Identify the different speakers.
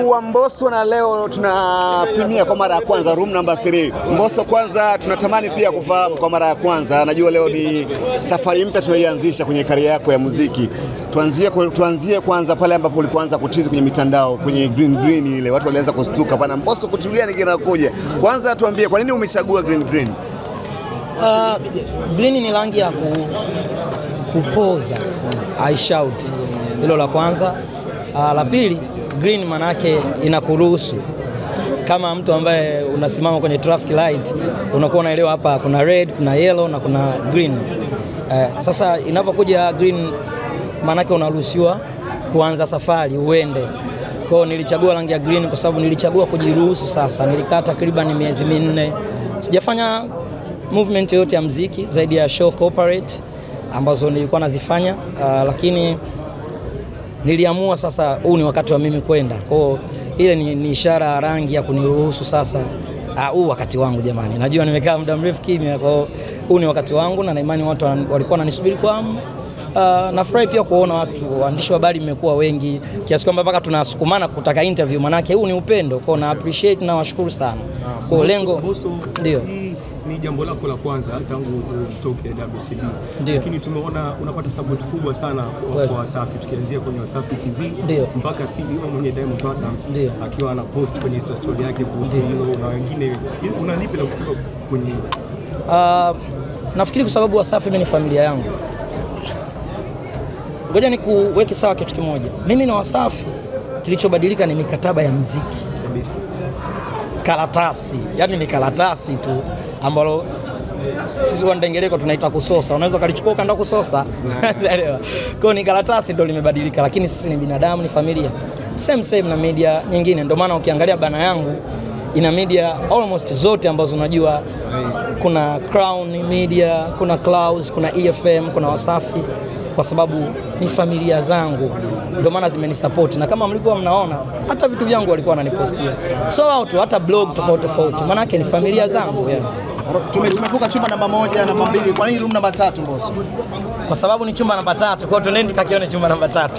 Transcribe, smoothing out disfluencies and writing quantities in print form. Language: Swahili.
Speaker 1: Tumechagua Mbosso na leo tunapimia kwa mara ya kwanza room number 3. Mbosso, kwanza tunatamani pia kufahamu kwa mara ya kwanza, najua leo ni safari mpya tunaianzisha kwenye career yako ya muziki. Tuanzie kwanza pale ambapo ulipoanza kutizi kwenye mitandao, kwenye green ile watu walianza kustuka pana Mbosso kitu gani kinakuja. Kwanza tuambie kwa nini umechagua green?
Speaker 2: Green ni rangi ya kupoza, I shout. Hilo la kwanza. La pili, green manake inakuruhusu kama mtu ambaye unasimama kwenye traffic light, unakuwa unaelewa hapa kuna red, kuna yellow na kuna green. Sasa inapokuja green manake unaruhusiwa kuanza safari uende. Kwa hiyo nilichagua rangi ya green kwa sababu nilichagua kujiruhusu sasa. Nilikaa takriban miezi 4 sijafanya movement yote ya muziki zaidi ya show corporate ambazo nilikuwa nazifanya, lakini niliamua sasa huu ni wakati wa mimi kwenda. Kwa hiyo ile ni ishara ya rangi ya kuniruhusu sasa huu wakati wangu jamani. Najua nimekaa muda mrefu kimya, kwa hiyo huu ni wakati wangu na imani watu walikuwa wananisubiri kwa hamu. Nafurahi pia kuona watu waandishi wa habari mmekuwa wengi kiasi kwamba mpaka tunasukumana kutaka interview, manake huu ni upendo. Kwa na appreciate na washukuru sana. Kwa lengo ndio
Speaker 3: ni jambo lako la kwanza tangu utoke WCB. Lakini tumeona unapata support kubwa sana kwa Wasafi, tukianzia kwenye Wasafi TV mpaka CEO mwenye Diamond Platnumz akiwa ana post kwenye Insta story yake kuhusu hilo na wengine. Unalipi la kusema kwenye hilo?
Speaker 2: Nafikiri kwa sababu Wasafi mimi ni familia yangu. Ngoja nikuweke sawa kitu kimoja. Mimi na Wasafi kilichobadilika ni mikataba ya muziki.
Speaker 3: Kabisa.
Speaker 2: Karatasi, yani ni karatasi tu ambalo sisi wandengereko tunaita kusosa. Unaweza kalichukua ukaenda kusosa. Unaelewa? Kwa ni karatasi ndio limebadilika, lakini sisi ni binadamu, ni familia. Same na media nyingine. Ndio maana ukiangalia bana yangu ina media almost zote ambazo unajua, kuna Crown Media, kuna Clouds, kuna EFM, kuna Wasafi, kwa sababu ni familia zangu. Ndio maana zimenisupport, na kama mlikuwa mnaona hata vitu vyangu walikuwa wananipostia. So out hata blog tofauti. Maana yake ni familia zangu.
Speaker 1: Tumevuka chumba namba 1 na namba 2. Kwa nini room namba 3 Mbosso?
Speaker 2: Kwa sababu ni chumba namba 3. Kwa hiyo twendeni tukakione chumba namba 3.